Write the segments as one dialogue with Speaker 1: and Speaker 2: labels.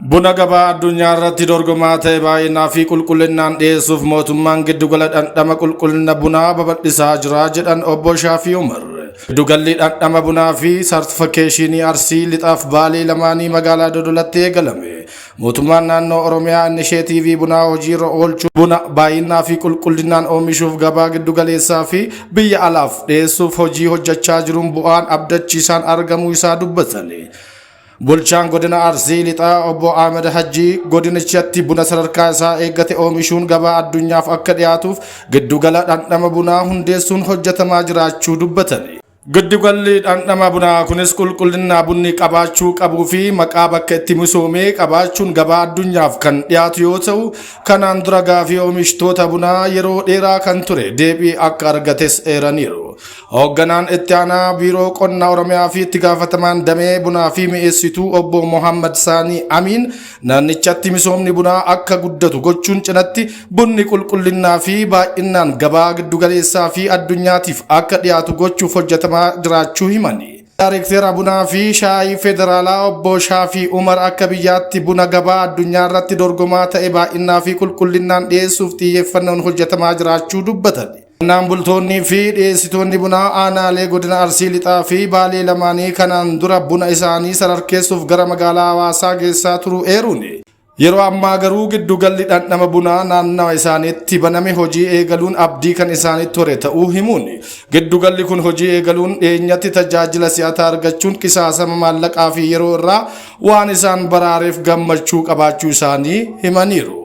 Speaker 1: Buna gabaa addunyaa irratti dorgomaa ta'e baay'inaa fi qulqullinaan dhiyeessuuf mootummaan giddugala dhandhama qulqullina bunaa babal'isaa jira jedhan obbo Shaafii Umar. Giddugalli dhandhama bunaa fi saartifikeeshinii Arsii lixaaf Baalee lamaanii magaalaa Dodolatti eegalame. Mootummaan naannoo Oromiyaa inisheetiivii bunaa hojiirra oolchuu buna baay'inaa fi qulqullinaan oomishuuf gabaa giddugaleessaa fi biyya alaaf dhiyeessuuf hojii hojjechaa jiruun bu'aan abdachiisaan argamuu isaa dubbatani. Bulchaan godina Arsii lixaa obbo Ahmed Hajji godinichatti buna sadarkaa isaa eeggate oomishuun gabaa addunyaaf akka dhiyaatuuf giddugala dhandhama bunaa hundeessuun hojjetamaa jiraachuu dubbatani. Giddugalli dhandhama bunaa kunis qulqullina bunni qabaachuu qabuu fi maqaa bakka itti misoomee qabaachuun gabaa addunyaaf kan dhiyaatu yoo ta'u, kanaan dura gaafii oomishtoota bunaa yeroo dheeraa kan ture deebii akka argates eeraniiru. Hoogganaan itti aanaa biiroo qonnaa Oromiyaa fi itti gaafatamaan damee bunaa fi mi'eessituu obbo Mohammad Saanii Amiin naannichatti misoomni bunaa akka guddatu gochuun cinatti bunni qulqullinaa fi baay'inaan gabaa giddugaleessaa fi addunyaatiif akka dhiyaatu gochuuf hojjetamaa jiraachuu himani. Daarektera bunaa fi shaayii federaalaa obbo Shaafii Umar akka biyyaatti buna gabaa addunyaa irratti dorgomaa ta'e baay'inaa fi qulqullinaan dhiyeessuuf xiyyeeffannoon hojjetamaa jiraachuu dubbatani. Qonnaan bultoonni fi dhiyeessitoonni bunaa aanaalee godina Arsii lixaa fi Baalee lamaanii kanaan dura buna isaanii sadarkeessuuf gara magaalaa Hawaasaa geessaa turuu eeruuni. Yeroo ammaa garuu giddugalli dhandhama bunaa naannawa isaaniitti baname hojii eegaluun abdii kan isaanitti hore ta'uu himuun. Giddugalli kun hojii eegaluun dhiyeenyatti tajaajila si'ataa argachuun qisaasama maallaqaa fi yeroo irraa waan isaan baraareef gammachuu qabaachuu isaanii himaniiru.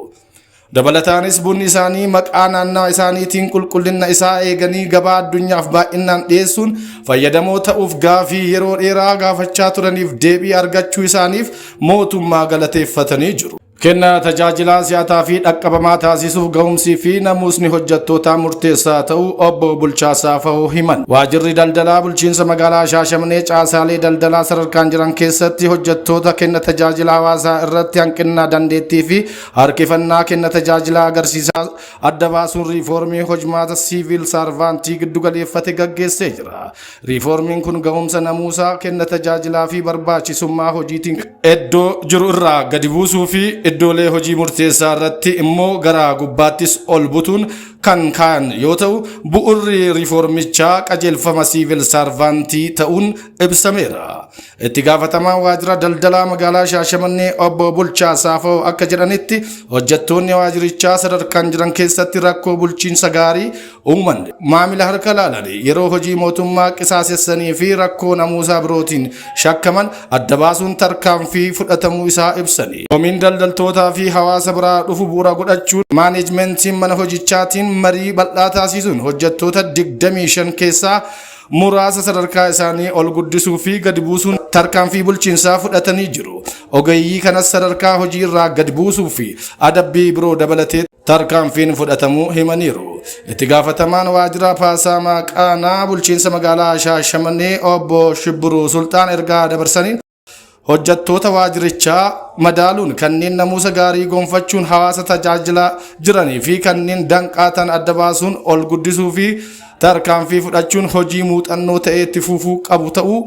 Speaker 1: Dabalataanis bunni isaanii maqaa naannawa isaaniitiin qulqullina isaa eeganii gabaa addunyaaf baay'inaan dhiyeessuun fayyadamoo ta'uuf gaafii yeroo dheeraa gaafachaa turaniif deebii argachuu isaaniif mootummaa galateeffatanii jiru. Kennaa tajaajilaa si'ataa fi dhaqqabamaa taasisuuf gahumsii fi namuusni hojjettootaa murteessaa ta'uu obbo Bulchaa Saafoo himan. Waajirri daldalaa bulchiinsa magaalaa Shaashamanee caasaalee daldalaa sadarkaan jiran keessatti hojjettoota kenna tajaajila hawaasaa irratti hanqina dandeettii fi harkifannaa kenna tajaajilaa agarsiisaa adda baasuun riifoormii hojmaata siivil saarvaantii giddugaleeffate gaggeessee jira. Riifoormiin kun gahumsa namuusaa kenna tajaajilaa fi barbaachisummaa hojiitiin iddoo jiru irraa gadi buusuu fi iddoolee hojii murteessaa irratti immoo gara gubbaattis ol butuun kan kaan yoo ta'u, bu'urri riifoormichaa qajeelfama siivil saarvaantii ta'uun ibsameera. Itti gaafatamaan waajjira daldalaa magaalaa Shaashamannee obbo Bulchaa Saafoo akka jedhanitti hojjettoonni waajjirichaa sadarkaan jiran keessatti rakkoo bulchiinsa gaarii uuman maamila harka laalanii yeroo hojii mootummaa qisaasessanii fi rakkoo namuusaa birootiin shakkaman adda baasuun tarkaanfii fudhatamuu isaa ibsani. Komiin daldaltootaa fi hawaasa biraa dhufu bu'uura godhachuun maaneejmentiin mana hojichaatiin marii bal'aa taasisuun hojjettoota 25 keessaa muraasa sadarkaa isaanii ol guddisuu fi gadi buusuun tarkaanfii bulchiinsaa fudhatanii jiru. Ogeeyyii kanas sadarkaa hojii irraa gadi buusuu fi adabbii biroo dabalatee tarkaanfiin fudhatamuu himaniiru. Itti gaafatamaan waajjira paasaa maqaanaa bulchiinsa magaalaa Shaashamannee obbo Shibbiruu Sultaan ergaa dabarsaniin hojjettoota waajjirichaa madaaluun kanneen namuusa gaarii gonfachuun hawaasa tajaajilaa jiranii fi kanneen danqaatan adda baasuun ol guddisuu fi tarkaanfii fudhachuun hojii muuxannoo ta'ee itti fufuu qabu ta'uu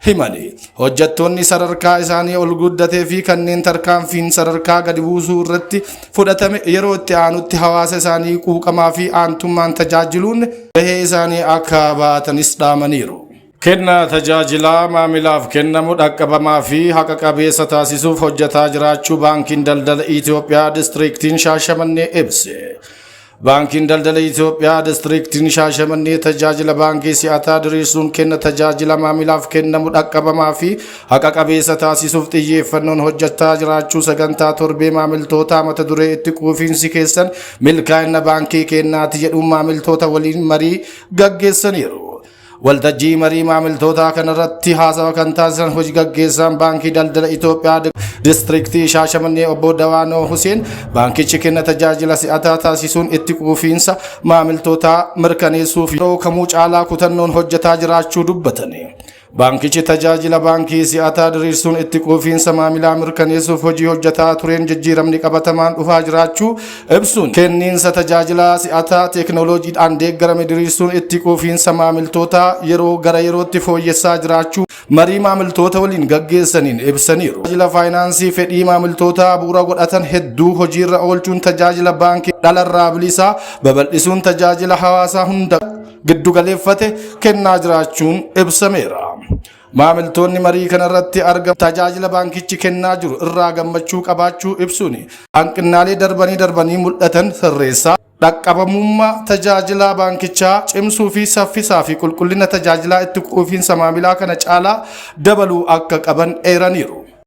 Speaker 1: himani. Hojjettoonni sadarkaa isaanii ol guddatee fi kanneen tarkaanfiin sadarkaa gadi buusuu irratti fudhatame yeroo itti aanutti hawaasa isaanii quuqamaa fi aantummaan tajaajiluun gahee isaanii akka baatanis dhaamaniiru. Kennaa tajaajilaa maamilaaf kennamu dhaqqabamaa fi haqa qabeessa taasisuuf hojjetaa jiraachuu Baankiin Daldala Itoophiyaa Diistiriiktiin Shaashamannee ibse. Baankiin Daldala Itoophiyaa Diistiriiktiin Shaashamannee tajaajila baankii si'ataa diriirsuun kenna tajaajila maamilaaf kennamu dhaqqabamaa fi haqa qabeessa taasisuuf xiyyeeffannoon hojjetaa jiraachuu sagantaa torbee maamiltoota mata duree itti quufinsi keessan milkaa'ina baankii kennaati jedhuun maamiltoota waliin marii gaggeessaniiru. Waltajjii marii maamiltoota kanarratti haasawa kan taasisan hojii gaggeessaan Baankii Daldala Itoophiyaa Diistiriiktii Shaashamannee obbo Dawaanoo Huseen baankichi kenna tajaajila si'ataa taasisuun itti quufinsa maamiltoota mirkaneessuuf yeroo kamuu caalaa kutannoon hojjetaa jiraachuu dubbatani. Baankichi tajaajila baankii si'ataa diriirsuun itti quufiinsa maamilaa mirkaneessuuf hojii hojjetaa tureen jijjiiramni qabatamaan dhufaa jiraachuu ibsuun kenniinsa tajaajila si'ataa teekinooloojiidhaan deeggarame diriirsuun itti quufiinsa maamiltoota yeroo gara yerootti fooyyessaa jiraachuu marii maamiltoota waliin gaggeessaniin ibsaniiru. Tajaajila faayinaansii fedhii maamiltoota bu'uura godhatan hedduu hojiirra oolchuun tajaajila baankii dhalarraa bilisaa babal'isuun tajaajila hawaasaa hunda giddugaleeffate kennaa jiraachuun ibsameera. Maamiltoonni marii kanarratti argaman tajaajila baankichi kennaa jiru irraa gammachuu qabaachuu ibsuun hanqinaalee darbanii mul'atan sirreessaa dhaqqabamummaa tajaajila baankichaa cimsuu fi saffisaa fi qulqullina tajaajilaa itti quufiinsa maamilaa kana caalaa dabaluu akka qaban eeraniiru.